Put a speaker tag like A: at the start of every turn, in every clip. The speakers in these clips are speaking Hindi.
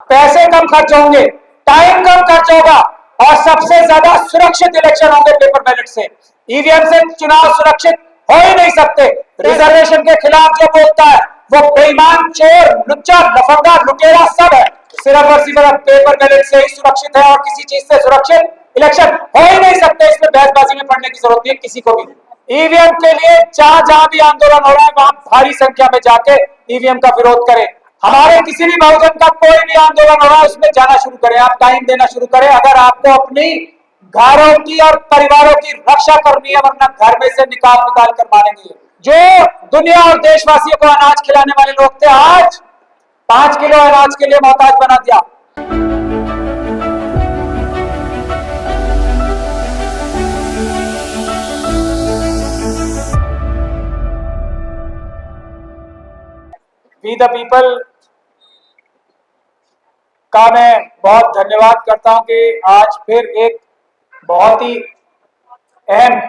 A: पैसे कम खर्च होंगे, टाइम कम खर्च होगा और सबसे ज्यादा सुरक्षित इलेक्शन होंगे पेपर बैलेट से। ईवीएम से चुनाव सुरक्षित हो ही नहीं सकते। रिजर्वेशन के खिलाफ जो बोलता है वो बेईमान, चोर, लुच्चा, लफंगा, लुटेरा सब है। सिर्फ और सिर्फ पेपर बैलेट से ही सुरक्षित है और किसी चीज से सुरक्षित इलेक्शन हो ही नहीं सकते। इसमें बहसबाजी में पड़ने की जरूरत नहीं है किसी को भी। ईवीएम के लिए जहां जहां भी आंदोलन हो रहा है वहां भारी संख्या में जाके ईवीएम का विरोध करें। हमारे किसी भी बहुजन का कोई भी आंदोलन हो रहा है उसमें जाना शुरू करें, आप टाइम देना शुरू करें। अगर आपको अपनी घरों की और परिवारों की रक्षा करनी है, वरना घर में से निकाल निकाल कर मारेंगे। जो दुनिया और देशवासियों को अनाज खिलाने वाले लोग थे, आज 5 किलो अनाज के लिए मोहताज बना दिया। वी द पीपल का मैं बहुत धन्यवाद करता हूं कि आज फिर एक बहुत ही अहम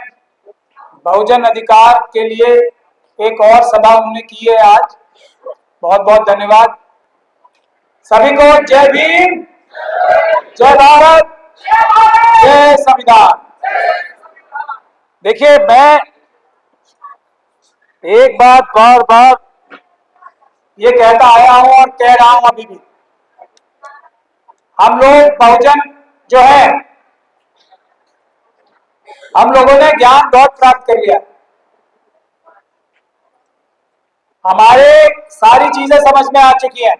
A: बहुजन अधिकार के लिए एक और सभा उन्होंने की है आज। बहुत बहुत धन्यवाद सभी को। जय भीम, जय भारत, जय संविधान। देखिए, मैं एक बात बार बार ये कहता आया हूं और कह रहा हूं अभी भी, हम लोग बहुजन जो है, हम लोगों ने ज्ञान बहुत प्राप्त कर लिया, हमारे सारी चीजें समझ में आ चुकी हैं।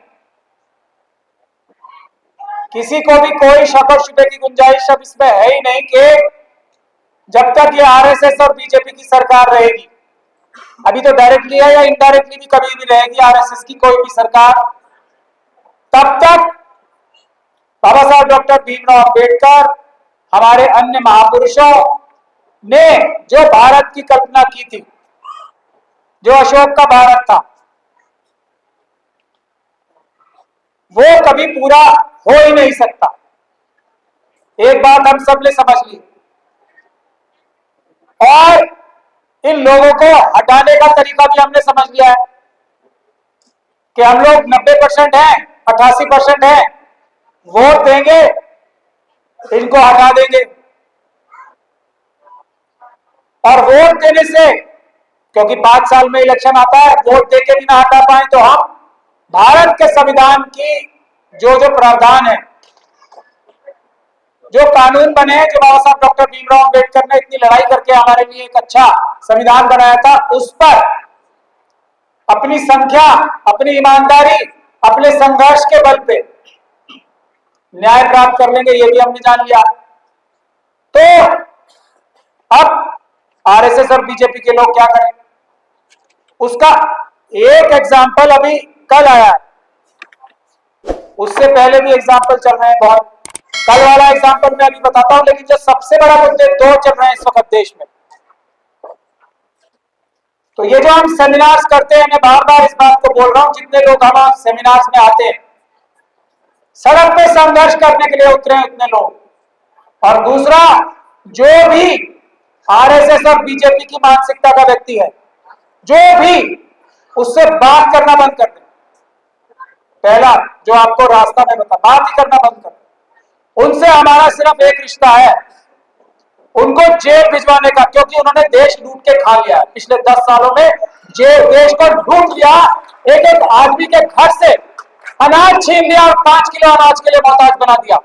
A: किसी को भी कोई शक और शुबे की गुंजाइश अब इसमें है ही नहीं कि जब तक ये आरएसएस और बीजेपी की सरकार रहेगी, अभी तो डायरेक्टली है या इनडायरेक्टली भी कभी भी रहेगी आरएसएस की कोई भी सरकार, तब तक बाबा साहब डॉक्टर भीमराव अंबेडकर, हमारे अन्य महापुरुषों ने जो भारत की कल्पना की थी, जो अशोक का भारत था, वो कभी पूरा हो ही नहीं सकता। एक बात हम सब ने समझ ली और इन लोगों को हटाने का तरीका भी हमने समझ लिया है कि हम लोग 90% हैं, 88% हैं, वोट देंगे, इनको हटा देंगे। और वोट देने से, क्योंकि 5 साल में इलेक्शन आता है, वोट देके भी ना हटा पाए तो हम भारत के संविधान की जो प्रावधान है, जो कानून बने हैं, जो बाबा साहब डॉक्टर भीमराव अंबेडकर ने इतनी लड़ाई करके हमारे लिए एक अच्छा संविधान बनाया था, उस पर अपनी संख्या, अपनी ईमानदारी, अपने संघर्ष के बल पे न्याय प्राप्त कर लेंगे, ये भी हमने जान लिया। तो अब आरएसएस और बीजेपी के लोग क्या करें, उसका एक एग्जाम्पल अभी कल आया है, उससे पहले भी एग्जाम्पल चल रहे हैं बहुत। कल वाला एग्जाम्पल मैं अभी बताता हूं, लेकिन जो सबसे बड़ा मुद्दे 2 चल रहे हैं इस वक्त देश में, तो ये जो हम सेमिनार्स करते हैं, मैं बार बार इस बात को बोल रहा हूं, जितने लोग हम सेमिनार्स में आते हैं, सड़क पे संघर्ष करने के लिए उतरे हैं उतने लोग। और दूसरा, जो भी आरएसएस और बीजेपी की मानसिकता का व्यक्ति है, जो भी, उससे बात करना बंद कर दे। पहला जो आपको रास्ता में बता, बात ही करना बंद कर दे। उनसे हमारा सिर्फ एक रिश्ता है, उनको जेल भिजवाने का, क्योंकि उन्होंने देश लूट के खा लिया पिछले 10 सालों में। देश को लूट लिया, एक एक आदमी के घर से अनाज छीन लिया और 5 किलो अनाज के लिए मोहताज बना दिया।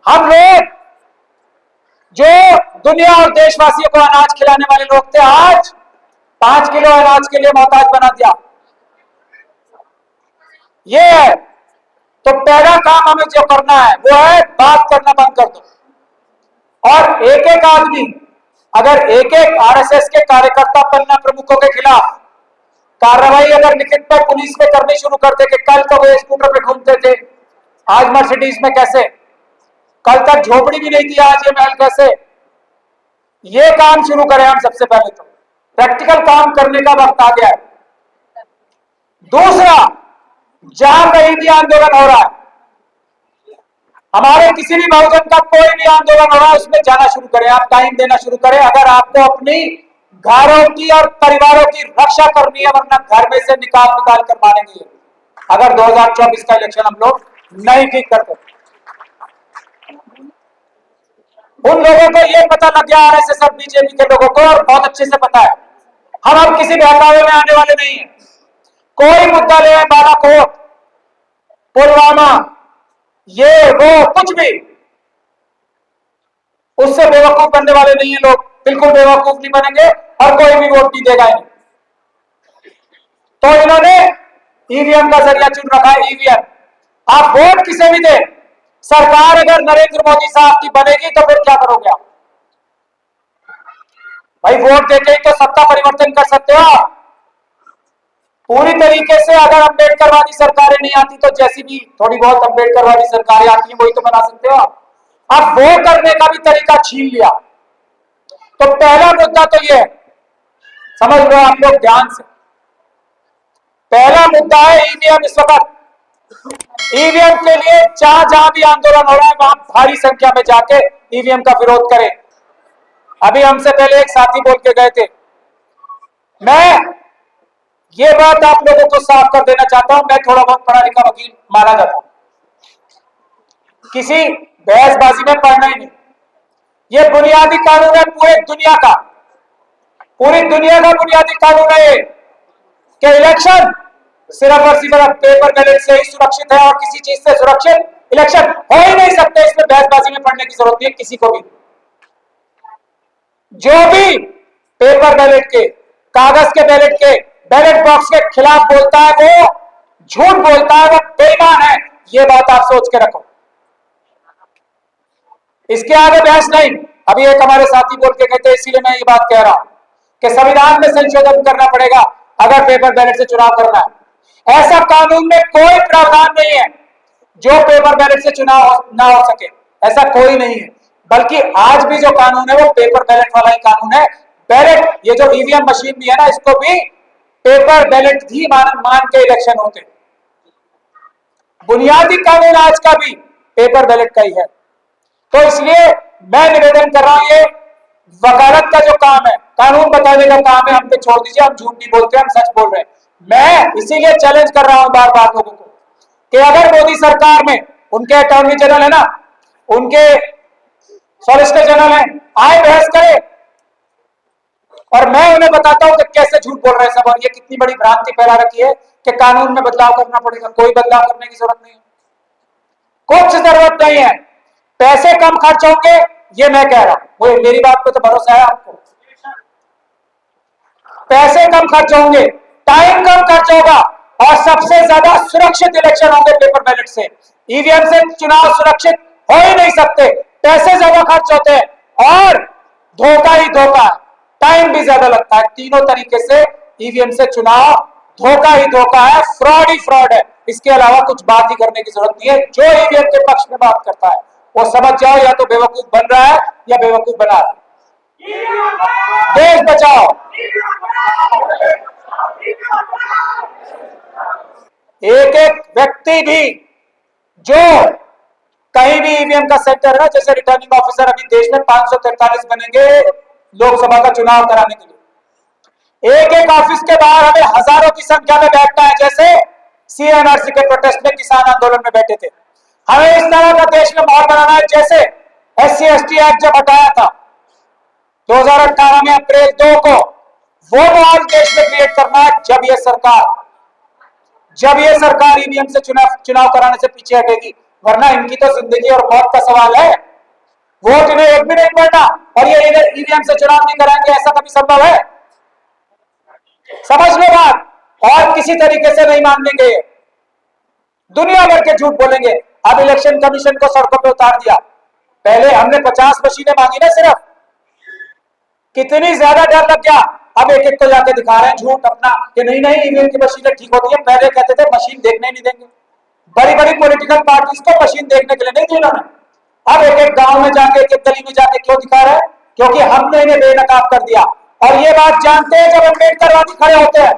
A: हम लोग जो दुनिया और देशवासियों को अनाज खिलाने वाले लोग थे, आज 5 किलो अनाज के लिए मोहताज बना दिया। ये है, तो पहला काम हमें जो करना है वो है बात करना बंद कर दो। और एक एक आदमी, अगर एक एक आरएसएस के कार्यकर्ता, पन्ना प्रमुखों के खिलाफ कार्रवाई अगर लिखित पर पुलिस में करनी शुरू कर दे कि कल तो वो स्कूटर पे घूमते थे, आज मर्सिडीज में कैसे, कल तक झोपड़ी भी नहीं थी, आज ये महल कैसे, ये काम शुरू करें हम सबसे पहले। तो प्रैक्टिकल काम करने का वक्त आ गया है। दूसरा, जहां कहीं भी आंदोलन हो रहा है, हमारे किसी भी बहुजन का कोई भी आंदोलन हो रहा है, उसमें जाना शुरू करें, आप टाइम देना शुरू करें। अगर आपको अपनी घरों की और परिवारों की रक्षा करनी है, वरना घर में से निकाल निकाल कर मारेंगे अगर 2024 का इलेक्शन हम लोग नहीं ठीक करते। उन लोगों को ये पता लग गया, आरएसएस और बीजेपी के लोगों को, और बहुत अच्छे से पता है, हम अब किसी बहकावे में आने वाले नहीं है। कोई मुद्दा ले, बालाकोट, पुलवामा, ये वो कुछ भी, उससे बेवकूफ बनने वाले नहीं है लोग, बिल्कुल बेवकूफ नहीं बनेंगे और कोई भी वोट नहीं देगा इन्हें। तो इन्होंने ईवीएम का जरिया चुन रखा है। ईवीएम, आप वोट किसे भी दें, सरकार अगर नरेंद्र मोदी साहब की बनेगी तो फिर क्या करोगे आप? भाई वोट देके ही तो सत्ता परिवर्तन कर सकते हो आप। पूरी तरीके से अगर अम्बेडकरवादी सरकारें नहीं आती तो जैसी भी थोड़ी बहुत अम्बेडकरवादी सरकारें आती है वही तो बना सकते हो आप। अब वो करने का भी तरीका छीन लिया। तो पहला मुद्दा तो ये है, समझ लो आप लोग ध्यान से, पहला मुद्दा है ईवीएम। इस वक्त ईवीएम के लिए जहां जहां भी आंदोलन हो रहा है वहां भारी संख्या में जाके ईवीएम का विरोध करें। अभी हमसे पहले एक साथी बोल के गए थे, मैं ये बात आप लोगों को साफ कर देना चाहता हूं, मैं थोड़ा बहुत पढ़ा लिखा वकील माना जाता हूं, किसी बहसबाजी में पढ़ना ही नहीं। ये बुनियादी कानून है पूरी दुनिया का, पूरी दुनिया का बुनियादी कानून है ये, कि इलेक्शन सिर्फ और सिर्फ पेपर बैलेट से ही सुरक्षित है और किसी चीज से सुरक्षित इलेक्शन हो ही नहीं सकते। इसमें बहसबाजी में पढ़ने की जरूरत नहीं है किसी को भी। जो भी पेपर बैलेट के, कागज के बैलेट के, बैलेट बॉक्स के खिलाफ बोलता है वो झूठ बोलता है, वो बेईमान है। ये बात आप सोच के रखो, इसके आगे बहस नहीं। अभी एक हमारे साथी बोल के कहते, इसीलिए मैं ये बात कह रहा हूं कि संविधान में संशोधन करना पड़ेगा अगर पेपर बैलेट से चुनाव करना है। ऐसा कानून में कोई प्रावधान नहीं है जो पेपर बैलेट से चुनाव ना हो सके, ऐसा कोई नहीं है। बल्कि आज भी जो कानून है वो पेपर बैलेट वाला ही कानून है। बैलेट, ये जो ईवीएम मशीन भी है ना, इसको भी पेपर बैलेट ही मान के इलेक्शन होते। बुनियादी कानून आज का भी पेपर बैलेट का ही है। तो इसलिए मैं निवेदन कर रहा हूं, ये वकालत का जो काम है, कानून बताने का काम है, हम पे छोड़ दीजिए। हम झूठ नहीं बोलते, हम सच बोल रहे हैं। मैं इसीलिए चैलेंज कर रहा हूं बार बार लोगों को कि अगर मोदी सरकार में उनके अटॉर्नी जनरल है ना, उनके सॉलिसिटर जनरल है, आए बहस करें और मैं उन्हें बताता हूं कि कैसे झूठ बोल रहे हैं सब, और ये कितनी बड़ी भ्रांति फैला रखी है कि कानून में बदलाव करना पड़ेगा। कोई बदलाव करने की जरूरत नहीं है, कुछ जरूरत नहीं है। पैसे कम खर्च होंगे, ये मैं कह रहा हूं, वो मेरी बात पे तो भरोसा है आपको। पैसे कम खर्च होंगे, टाइम कम खर्च होगा और सबसे ज्यादा सुरक्षित इलेक्शन होंगे पेपर बैलेट से। ईवीएम से चुनाव सुरक्षित हो ही नहीं सकते, पैसे ज्यादा खर्च होते हैं और धोखा ही धोखा, टाइम भी ज्यादा लगता है। तीनों तरीके से ईवीएम से चुनाव धोखा ही धोखा है, फ्रॉड ही फ्रॉड है। इसके अलावा कुछ बात ही करने की जरूरत नहीं है। जो ईवीएम के पक्ष में बात करता है वो समझ जाओ या तो बेवकूफ बन रहा है या बेवकूफ बना रहा है। देश बचाओ। एक एक व्यक्ति भी जो कहीं भी ईवीएम का सेंटर है ना, जैसे रिटर्निंग ऑफिसर, अभी देश में 543 बनेंगे लोकसभा का चुनाव कराने के लिए। एक एक ऑफिस के बाहर हमें हजारों की संख्या में बैठना है, जैसे सीएनआरसी के प्रोटेस्ट में किसान आंदोलन में बैठे थे। हमें इस तरह का देश में माहौल बनाना है, जैसे SC/ST एक्ट जब हटाया था 2018 में अप्रैल 2 को, वो माहौल देश में क्रिएट करना है। जब ये सरकार ईवीएम से चुनाव कराने से पीछे हटेगी, वरना इनकी तो जिंदगी और मौत का सवाल है। वोट इन्हें एक भी नहीं पड़ना और ये ईवीएम से चुनाव नहीं कराएंगे, ऐसा कभी संभव है? समझ लो बात। और किसी तरीके से नहीं मान लेंगे, दुनिया भर के झूठ बोलेंगे। अब इलेक्शन कमीशन को सड़कों पे उतार दिया, पहले हमने 50 मशीनें मांगी ना सिर्फ, कितनी ज्यादा डर लग गया। अब एक एक को जाके दिखा रहे हैं झूठ अपना कि नहीं नहीं ईवीएम की मशीनें ठीक होती है। पहले कहते थे मशीन देखने नहीं देंगे, बड़ी बड़ी पॉलिटिकल पार्टीज को मशीन देखने के लिए नहीं दी उन्होंने। अब एक एक गांव में जाके, एक एक गली में जाके क्यों दिखा रहे हैं? क्योंकि हमने इन्हें बेनकाब कर दिया। और ये बात जानते हैं जब अम्बेडकरवादी खड़े होते हैं,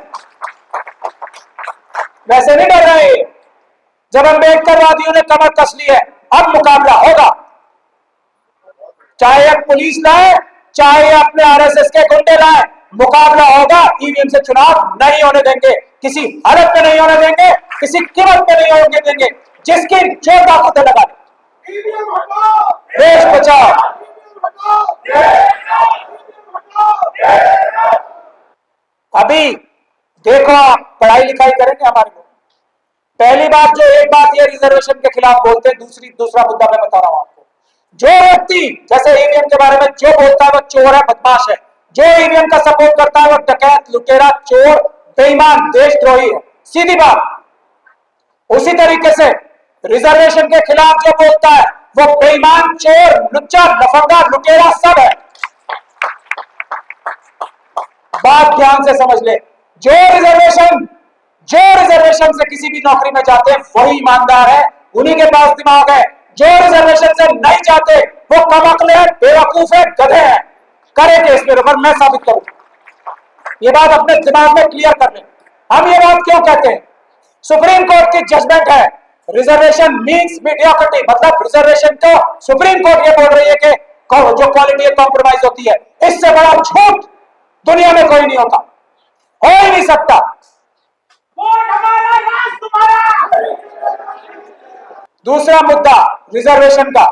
A: वैसे नहीं डर रहे। जब अम्बेडकरवादियों ने कमर कस ली है, अब मुकाबला होगा, चाहे अब पुलिस लाए, चाहे अपने आरएसएस के गुंडे लाए, मुकाबला होगा। ईवीएम से चुनाव नहीं होने देंगे, किसी हालत में नहीं होने देंगे, किसी कीमत पे नहीं होने देंगे। जिसकी जोरदार मुद्दे लगा दे। देश बचाओ। अभी देखो, आप पढ़ाई लिखाई करेंगे हमारे लोग। पहली बात, जो एक बात ये रिजर्वेशन के खिलाफ बोलते हैं, दूसरा मुद्दा मैं बता रहा हूं आपको। जो व्यक्ति जैसे ईवीएम के बारे में जो बोलता है वो चोर है, बदमाश है। जो ईवीएम का सपोर्ट करता है वो डकैत, लुटेरा, चोर, बेईमान, देशद्रोही है। सीधी बात। उसी तरीके से रिजर्वेशन के खिलाफ जो बोलता है वो बेईमान, चोर, लुच्चा, लफंगा, लुटेरा सब है। बात ध्यान से समझ ले। जो रिजर्वेशन से किसी भी नौकरी में जाते हैं वही ईमानदार है, उन्हीं के पास दिमाग है। जो रिजर्वेशन से नहीं जाते वो कमअक्ल है, बेवकूफ है, गधे हैं। करे केस मेरे ऊपर, मैं साबित करूं। ये बात अपने दिमाग में क्लियर कर लें। हम ये बात क्यों कहते हैं? सुप्रीम कोर्ट की जजमेंट है, रिजर्वेशन मीन्स मीडियोक्रिटी, मतलब रिजर्वेशन को सुप्रीम कोर्ट ये बोल रही है कि जो क्वालिटी है कॉम्प्रोमाइज होती है। इससे बड़ा झूठ दुनिया में कोई नहीं होता, हो ही नहीं सकता। दूसरा मुद्दा रिजर्वेशन का,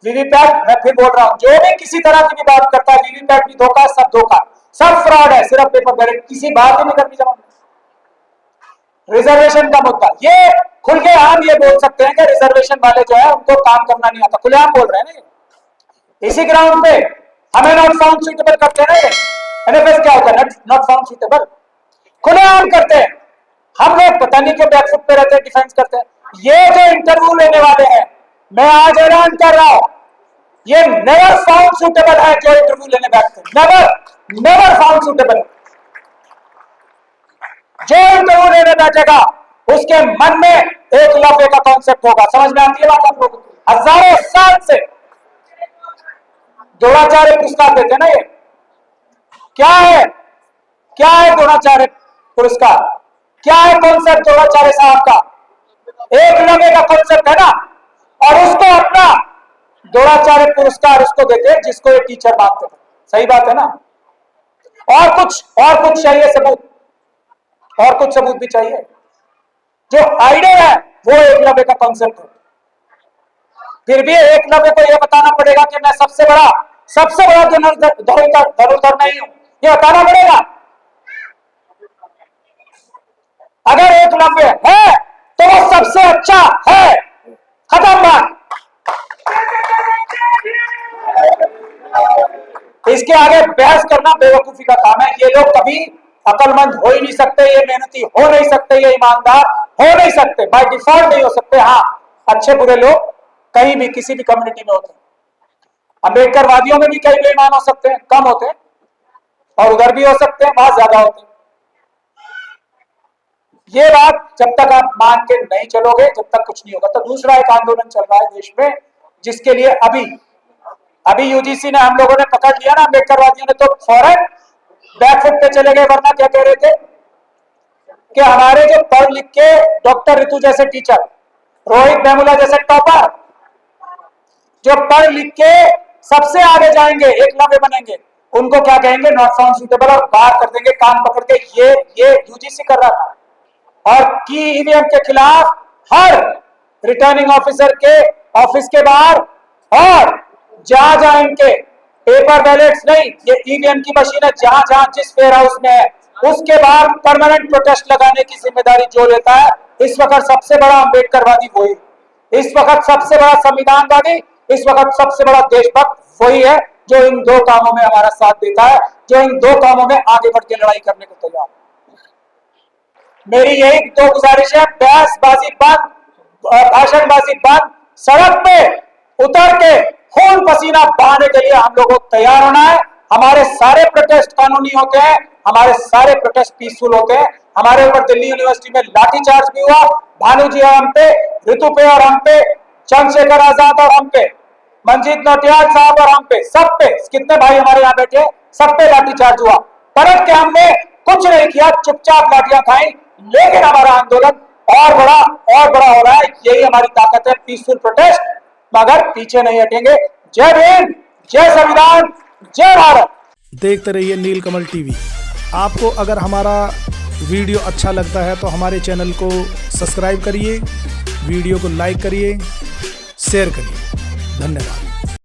A: वीवीपैट। मैं फिर बोल रहा हूं, जो भी किसी तरह की भी बात करता है, वीवीपैट भी धोखा, सब धोखा, सब फ्रॉड है, सिर्फ पेपर बैलेट, किसी बात ही नहीं करनी जवाब। रिजर्वेशन का मुद्दा, ये खुल के हम ये बोल सकते हैं कि रिजर्वेशन वाले जो है उनको काम करना नहीं आता, खुलेआम बोल रहे हैं ना। इसी ग्राउंड पे हमें नॉट फाउंड सूटेबल करते हैं ना। एनएफएस क्या होता है? नॉट फाउंड सूटेबल, खुलेआम करते हैं। हम लोग पता नहीं क्यों बैकफुट पे रहते हैं, डिफेंस करते हैं। ये जो इंटरव्यू लेने वाले हैं, मैं आज ऐलान कर रहा हूं, ये नेवर फाउंड सूटेबल है। जो इंटरव्यू लेने बैठते हैं, नेवर फाउंड सूटेबल। जो इंटरव्यू लेने बैठेगा उसके मन में एकलव्य का कॉन्सेप्ट होगा। समझ में आती है बात आप लोगों को? हजारों साल से द्रोणाचार्य पुरस्कार देते हैं ना। ये क्या है? क्या है द्रोणाचार्य पुरस्कार? क्या है कॉन्सेप्ट द्रोणाचार्य साहब का? एकलव्य का कॉन्सेप्ट है ना। और उसको अपना द्रोणाचार्य पुरस्कार उसको देते हैं जिसको ये टीचर मानते थे। सही बात है ना। और कुछ चाहिए सबूत, और कुछ सबूत भी चाहिए। जो आइडिया है वो एकलव्य का कॉन्सेप्ट है। फिर भी एकलव्य को यह बताना पड़ेगा कि मैं सबसे बड़ा धनुर्धर नहीं हूं, यह बताना पड़ेगा। अगर एकलव्य है तो वो सबसे अच्छा है, खत्म बात। इसके आगे बहस करना बेवकूफी का काम है। ये लोग कभी अकलमंद हो ही नहीं सकते, ये मेहनती हो नहीं सकते, ये ईमानदार हो नहीं सकते, बाय डिफॉल्ट नहीं हो सकते। हाँ, अच्छे बुरे लोग कहीं भी किसी भी कम्युनिटी में होते हैं। अम्बेडकरवादियों में भी कई बेईमान हो सकते हैं, कम होते हैं, और उधर भी हो सकते हैं, वहां ज्यादा होते हैं। ये बात जब तक आप मान के नहीं चलोगे, जब तक कुछ नहीं होगा। तो दूसरा एक आंदोलन चल रहा है देश में, जिसके लिए अभी यूजीसी ने, हम लोगों ने पकड़ लिया ना अम्बेडकरवादियों ने, तो फौरन बैकफुट पे चले गए। वरना क्या कह रहे थे कि हमारे जो पढ़ लिख के डॉक्टर ऋतु जैसे टीचर, रोहित वेमुला जैसे टॉपर, जो पढ़ लिख के सबसे आगे जाएंगे, एकलव्य बनेंगे, उनको क्या कहेंगे? नॉट फाउंड सूटेबल, और बाहर कर देंगे कान पकड़ के। ये यूजीसी कर रहा था। और की ईवीएम के खिलाफ हर रिटर्निंग ऑफिसर के ऑफिस के बाहर, और जहां इनके पेपर बैलेट्स नहीं, ये ईवीएम की मशीन है, जहां जिस वेयर हाउस में है उसके बाहर परमानेंट प्रोटेस्ट लगाने की जिम्मेदारी जो लेता है, इस वक्त सबसे बड़ा अम्बेडकरवादी वही, इस वक्त सबसे बड़ा संविधानवादी, इस वक्त सबसे बड़ा देशभक्त वही है, जो इन दो कामों में हमारा साथ देता है, जो इन दो कामों में आगे बढ़ के लड़ाई करने को तैयार है। मेरी यही दो गुजारिश है, बहसबाजी बंद, भाषणबाजी बंद, सड़क पे उतर के खून पसीना बहाने के लिए हम लोगों को तैयार होना है। हमारे सारे प्रोटेस्ट कानूनी होते हैं, हमारे सारे प्रोटेस्ट पीसफुल होते हैं। हमारे ऊपर दिल्ली यूनिवर्सिटी में लाठीचार्ज भी हुआ, भानु जी और हम पे, ऋतु पे और हम पे, चंद्रशेखर आजाद और हम पे, मंजीत नौटियाल साहब और हम पे, सब पे, कितने भाई हमारे यहाँ बैठे, सब पे लाठीचार्ज हुआ। परत के हमने कुछ नहीं किया, चुपचाप लाठियां खाई। लेकिन हमारा आंदोलन और बड़ा हो रहा है। यही हमारी ताकत है, पीसफुल प्रोटेस्ट, मगर पीछे नहीं हटेंगे। जय भीम, जय संविधान, जय भारत।
B: देखते रहिए नीलकमल टीवी। आपको अगर हमारा वीडियो अच्छा लगता है तो हमारे चैनल को सब्सक्राइब करिए, वीडियो को लाइक करिए, शेयर करिए। धन्यवाद।